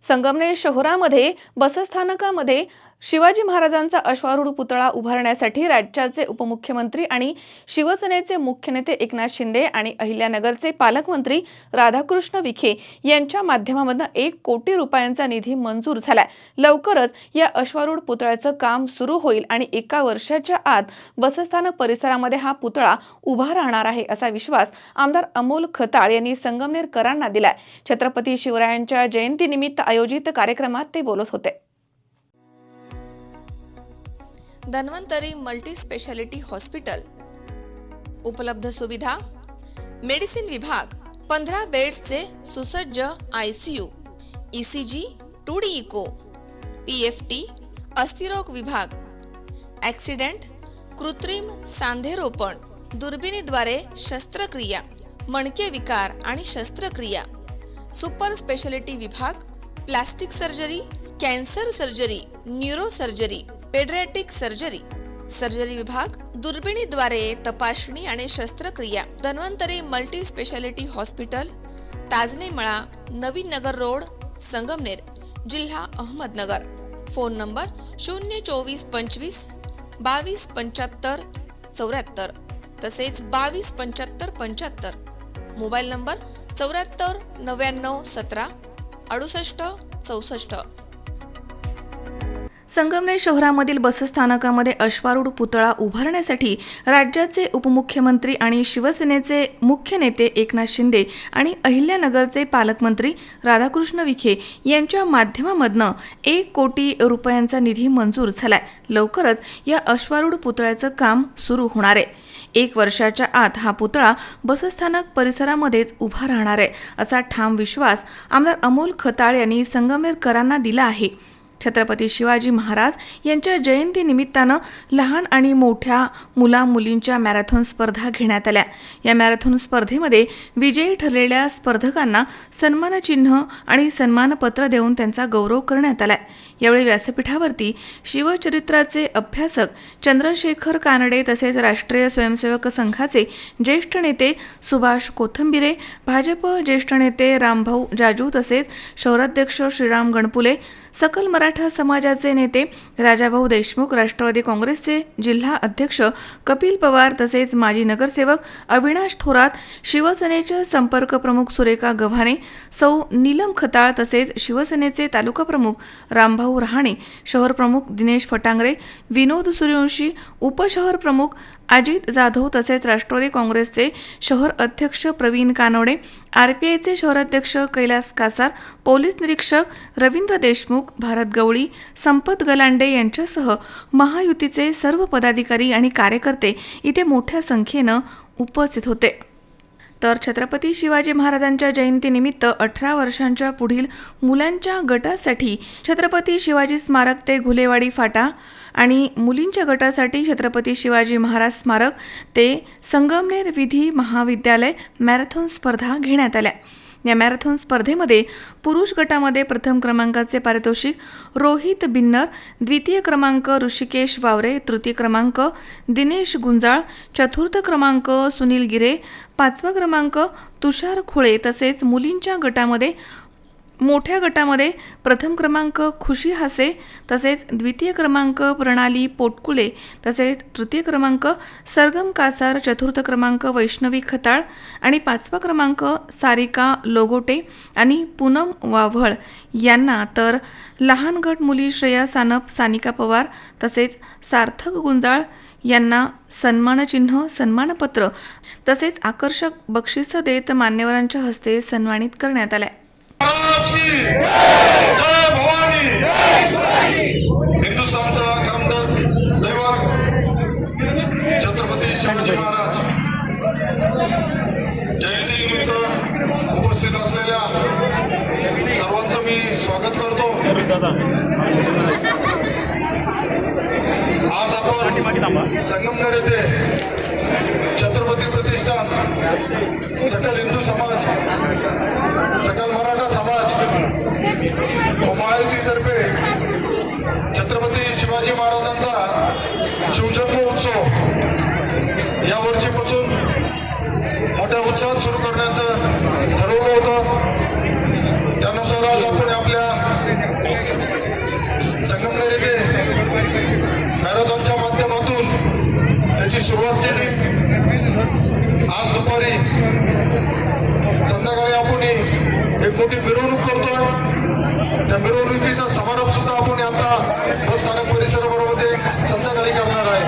संगमनेर शहरामध्ये बसस्थानकामध्ये शिवाजी महाराजांचा अश्वारूढ पुतळा उभारण्यासाठी राज्याचे उपमुख्यमंत्री आणि शिवसेनेचे मुख्य नेते एकनाथ शिंदे आणि अहिल्यानगरचे पालकमंत्री राधाकृष्ण विखे यांच्या माध्यमातून 1 कोटी रुपयांचा निधी मंजूर झालाय। लवकरच या अश्वारूढ पुतळ्याचं काम सुरू होईल आणि 1 वर्षाच्या आत बसस्थानक परिसरामध्ये हा पुतळा उभा राहणार आहे असा विश्वास आमदार अमोल खताळ यांनी संगमनेरकरांना दिलाय। छत्रपती शिवरायांच्या जयंतीनिमित्त आयोजित कार्यक्रमात ते बोलत होते। धन्वंतरी मल्टी स्पेशालिटी हॉस्पिटल, उपलब्ध सुविधा मेडिसिन विभाग, 15 बेड्सचे सुसज्ज ICU, ECG, 2D echo, PFT, अस्थिरोग विभाग, ॲक्सिडेंट, कृत्रिम सांधेरोपण, दुर्बिणीद्वारे शस्त्रक्रिया, मणके विकार आणि शस्त्रक्रिया, सुपर स्पेशालिटी विभाग, plastic surgery, cancer surgery, neuro surgery, paediatric surgery, surgery विभाग, दुर्बिणीद्वारे तपासणी आणि शस्त्रक्रिया। Dhanvantari multi speciality hospital, Tajne मळा, नवीन नगर रोड, संगमनेर, जिल्हा अहमदनगर। फोन नंबर 02425 22 75 74 तसेच 22 75 75। Mobile number 74 99 17 68 64। संगमनेर शहरामधील बसस्थानकामध्ये अश्वारूढ पुतळा उभारण्यासाठी राज्याचे उपमुख्यमंत्री आणि शिवसेनेचे मुख्य नेते एकनाथ शिंदे आणि अहिल्यानगरचे पालकमंत्री राधाकृष्ण विखे यांच्या माध्यमातून 1 कोटी रुपयांचा निधी मंजूर झालाय। लवकरच या अश्वारूढ पुतळ्याचं काम सुरू होणार आहे। 1 वर्षाच्या आत हा पुतळा बसस्थानक परिसरामध्येच उभा राहणार आहे असा ठाम विश्वास आमदार अमोल खताळ यांनी संगमनेरकरांना दिला आहे। छत्रपती शिवाजी महाराज यांच्या जयंतीनिमित्तानं लहान आणि मोठ्या मुला-मुलींच्या मॅरेथॉन स्पर्धा घेण्यात आल्या। या मॅरेथॉन स्पर्धेमध्ये विजयी ठरलेल्या स्पर्धकांना सन्मानचिन्ह आणि सन्मानपत्र देऊन त्यांचा गौरव करण्यात आला। यावेळी व्यासपीठावरती शिवचरित्राचे अभ्यासक चंद्रशेखर कानडे तसेच राष्ट्रीय स्वयंसेवक संघाचे ज्येष्ठ नेते सुभाष कोथंबिरे, भाजप ज्येष्ठ नेते रामभाऊ जाजू तसेच शहराध्यक्ष श्रीराम गणपुले, सकल मराठा समाजाचे नेते राजाभाऊ देशमुख, राष्ट्रवादी काँग्रेसचे जिल्हा अध्यक्ष कपिल पवार तसेच माजी नगरसेवक अविनाश थोरात, शिवसेनेचे संपर्क प्रमुख सुरेखा गव्हाणे, सौ नीलम खताळ तसेच शिवसेनेचे तालुका प्रमुख रामभाऊ रहाणे, शहर प्रमुख दिनेश फटांगरे, विनोद सूर्यवंशी, उपशहर प्रमुख अजित जाधव तसेच राष्ट्रवादी काँग्रेसचे शहर अध्यक्ष प्रवीण कानोडे, RPIचे शहराध्यक्ष कैलास कासार, पोलीस निरीक्षक रवींद्र देशमुख, भारत गवळी, संपत गलांडे यांच्यासह महायुतीचे सर्व पदाधिकारी आणि कार्यकर्ते इथे मोठ्या संख्येनं उपस्थित होते। तर छत्रपती शिवाजी महाराजांच्या जयंतीनिमित्त 18 वर्षांच्या पुढील मुलांच्या गटासाठी छत्रपती शिवाजी स्मारक ते घुलेवाडी फाटा आणि मुलींच्या गटासाठी छत्रपती शिवाजी महाराज स्मारक ते संगमनेर विधी महाविद्यालय मॅरेथॉन स्पर्धा घेण्यात आल्या। या मॅरेथॉन स्पर्धेमध्ये पुरुष गटामध्ये प्रथम क्रमांकाचे पारितोषिक रोहित बिन्नर, द्वितीय क्रमांक ऋषिकेश वावरे, तृतीय क्रमांक दिनेश गुंजाळ, चतुर्थ क्रमांक सुनील गिरे, 5वा क्रमांक तुषार खुळे तसेच मुलींच्या गटामध्ये मोठ्या गटामध्ये प्रथम क्रमांक खुशी हासे तसेच द्वितीय क्रमांक प्रणाली पोटकुले तसेच तृतीय क्रमांक सरगम कासार, चतुर्थ क्रमांक वैष्णवी खताळ आणि 5वा क्रमांक सारिका लोगोटे आणि पूनम वाव्हळ यांना, तर लहान गट मुली श्रेया सानप, सानिका पवार तसेच सार्थक गुंजाळ यांना सन्मानचिन्ह, सन्मानपत्र तसेच आकर्षक बक्षिस देत मान्यवरांच्या हस्ते सन्मानित करण्यात आले। हिंदुस्थानचा दैवत छत्रपती शिवाजी महाराज जयंतीनिमित्त उपस्थित असलेल्या सर्वांचं मी स्वागत करतो। आज आपण संगमनेर येथे छत्रपती प्रतिष्ठान, सकल हिंदू समाज, सकल मराठा समाज व महायुतीतर्फे छत्रपती शिवाजी महाराजांचा शिवजन्म उत्सव या वर्षीपासून मोठ्या उत्साहात सुरू करण्याचं ठरवलं होतं। त्यानुसार आज आपण आपल्या मोठी मिरवणूक करतोय. त्या मिरवणुकीचा समारोप सुद्धा आपण आता बस स्थानक परिसरामध्ये संध्याकाळी करणार आहे.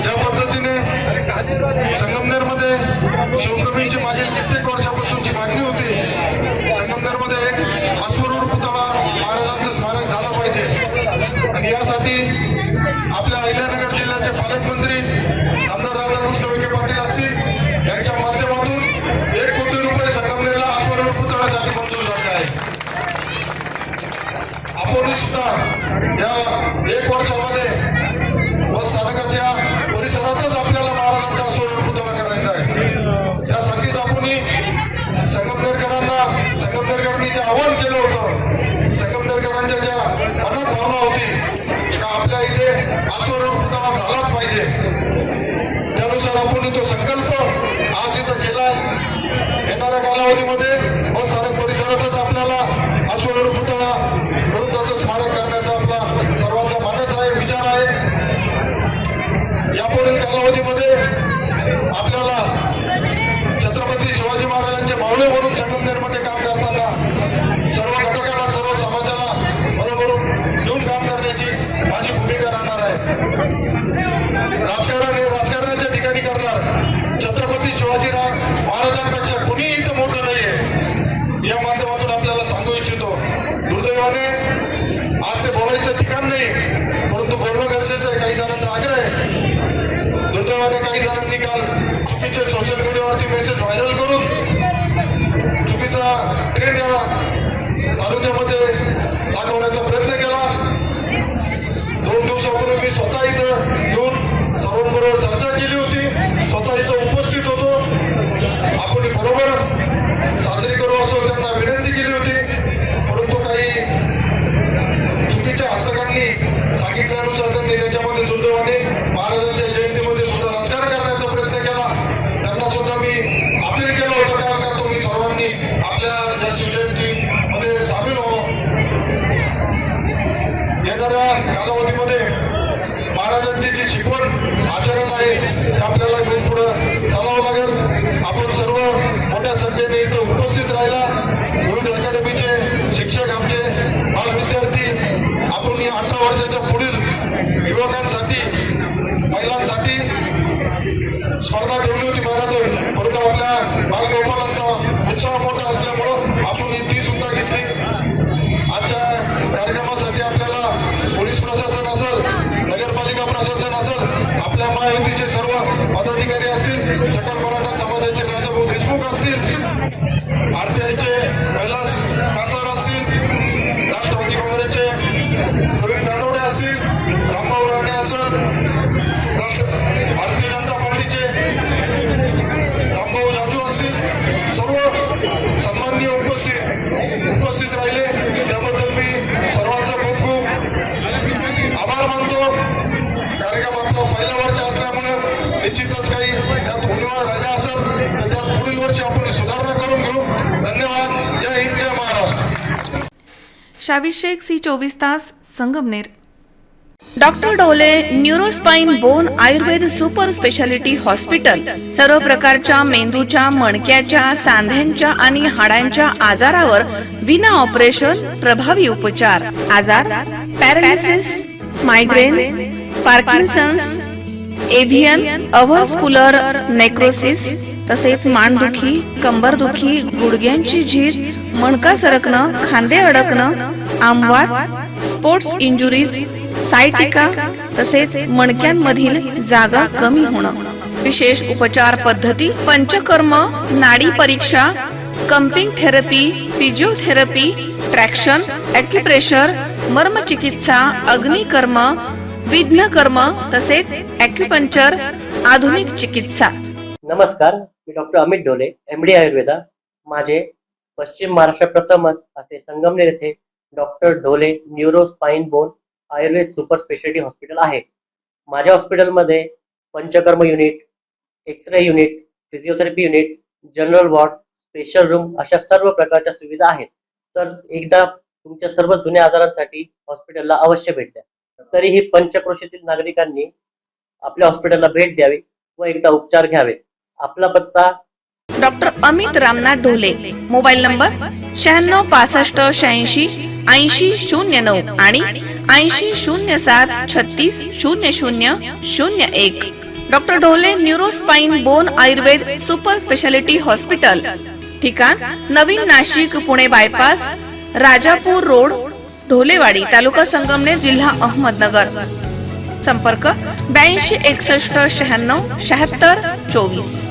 ज्या पद्धतीने संगमनेरमध्ये शिवप्रभूंची मागील कित्येक वर्षापासूनची मागणी होती, संगमनेरमध्ये एक अश्वरूढ पुतळा महाराजांचं स्मारक झालं पाहिजे. आणि यासाठी आपल्या अहिल्यानगर जिल्ह्याचे पालकमंत्री आमदार राधाकृष्ण विखे पाटील असतील यांच्या माध्यमातून 1 कोटी रुपये संगमनेरला अश्वरूढ पुतळ्यासाठी मंजूर झाले आहे. आपण सुद्धा या 1 वर्षामध्ये बस स्थानकाच्या परिसरातच आपल्याला महाराजांचा अश्वरूढ पुतळा करायचा आहे. त्यासाठीच आपण संगमनेरकरांनी जे आवाहन केलं होतं, संगमनेरकरांच्या ज्या मनात भावना होती का आपल्या इथे अश्वरूढ पुतळा झालाच पाहिजे, त्यानुसार आपण तो संकल्प आज इथं केला. येणाऱ्या कालावधीमध्ये बस स्थानक परिसरातच आपल्याला अश्वरूढ पुतळा करून त्याचं स्मारक करण्याचा आपला सर्वांचा मानस आहे, विचार आहे. यापुढील कालावधीमध्ये आपल्याला छत्रपती शिवाजी महाराजांचे मावळे म्हणून संगमनेरमध्ये काम करताना सर्व घटकाला, सर्व समाजाला बरोबर घेऊन काम करण्याची माझी भूमिका राहणार आहे. राजकारणाच्या ठिकाणी करणार छत्रपती शिवाजी महाराजांपेक्षा कुणीही इथं मोठं नाहीये, या माध्यमातून आपल्याला सांगू इच्छितो. दुर्दैवाने आज ते बोलायचं ठिकाण नाही, परंतु बोलणं गरजेचं आहे. काही जणांचा आग्रह आहे. दुर्दैवाने काही जणांनी काल चुकीचे सोशल मीडियावरती मेसेज व्हायरल करून चुकीचा ट्रेंड या तालुक्यामध्ये दाखवण्याचा प्रयत्न केला. 2 दिवसापूर्वी मी स्वतः इथं येऊन सर्वांबरोबर चर्चा केली होती, स्वतः इथं उपस्थित होतो. आपण बरोबर साजरी करू असं त्यांना विनंती केली होती, परंतु काही चुकीच्या हस्तकांनी सांगितल्यानुसार त्यांनी त्याच्यामध्ये दुर्दैवाने महाराजांच्या जयंतीमध्ये सुद्धा राजकारण करण्याचा प्रयत्न केला. त्यांना सुद्धा मी अपील केलं होतं का तुम्ही सर्वांनी आपल्या या शिवजयंतीमध्ये सामील व्हावं. येणाऱ्या कालावधीमध्ये महाराजांची जी शिकवण आचरण आहे ते आपल्याला घेऊन पुढे चालावं लागेल. आपण सर्व मोठ्या संख्येने इथं उपस्थित राहिला. विविध अकॅडमीचे शिक्षक, आमचे बाल विद्यार्थी, आपण या 18 वर्षाच्या पुढील युवकांसाठी, महिलांसाठी स्पर्धा ठेवली होती मॅरेथॉन, परंतु आपल्या बालगोपालांचा उत्साह मोठा असल्यामुळं आपण ती सुद्धा घेतली. आजच्या कार्यक्रमासाठी आपल्याला पोलीस प्रशासन असेल, नगरपालिका प्रशासन असेल, आपल्या महायुतीचे सर्व पदाधिकारी असतील, सकल मराठा समाजाचे राजाभाऊ देशमुख असतील, आरटीआयचे कैलास कासार असतील, राष्ट्रवादी काँग्रेसचे प्रवीण दानवडे असतील, रामभाऊ राणे असेल, भारतीय जनता पार्टीचे रामभाऊ जाजू असतील, सर्व सन्माननीय उपस्थित राहिले. त्याबद्दल मी सर्वांचा खूप खूप आभार मानतो. कार्यक्रम आपला पहिला वर्ष असल्यामुळे निश्चितच काही त्यात उणिवा राहिला असेल तर त्यात पुढील वर्षी आपण सुधारणा करून घेऊ. धन्यवाद. जय हिंद, जय महाराष्ट्र. शावीर शेख, C24 तास, संगमनेर. डॉक्टर डोले neurospine bone Ayurved super speciality hospital सर्व प्रकारच्या मेंदूच्या, मणक्याच्या, सांध्यांच्या आणि हाडांच्या आजारावर विना ऑपरेशन प्रभावी उपचार. आजार पॅरालिसिस, मायग्रेन, पार्किन्सन्स, एव्हियन, अव्हस्क्युलर नेक्रोसिस, तसेच मानदुखी, कंबरदुखी, गुडघ्यांची झीज, मणका सरकणं, खांदे अडकणं, आमवात, स्पोर्ट्स इंजुरीज, सायटिका, तसेच मणक्यांमधील जागा कमी होणं. विशेष उपचार पद्धती पंचकर्म, नाडी परीक्षा, cupping therapy, physiotherapy, traction, acupressure, मर्मचिकित्सा, अग्निकर्म, विघ्नकर्म, तसेच ॲक्युपंक्चर, आधुनिक चिकित्सा. नमस्कार, मी डॉक्टर अमित डोले, MD आयुर्वेदा. माझे पश्चिम महाराष्ट्र प्रथमच असे संगमनेर येथे doctor Dole neuro spine bone Ayurved super speciality hospital आहे. माझ्या हॉस्पिटलमध्ये panchakarma unit, X ray unit, physiotherapy unit, general ward, special room अशा सर्व प्रकारच्या सुविधा आहेत. तर एकदा तुमच्या सर्व जुन्या आजारांसाठी हॉस्पिटलला अवश्य भेट द्या. तरीही पंचक्रोशीतील नागरिकांनी आपल्या हॉस्पिटलला भेट द्यावी व एकदा उपचार घ्यावे. आपला पत्ता doctor Amit Ramnath Dhole. Mobile number 9665868009 आणि 8007360001. Doctor Dhole neuro spine bone Ayurved super speciality hospital. ठिकाण नवीन नाशिक पुणे बायपास, राजापूर रोड, ढोलेवाडी, तालुका संगमनेर, जिल्हा अहमदनगर. संपर्क 82 61 96 76 24.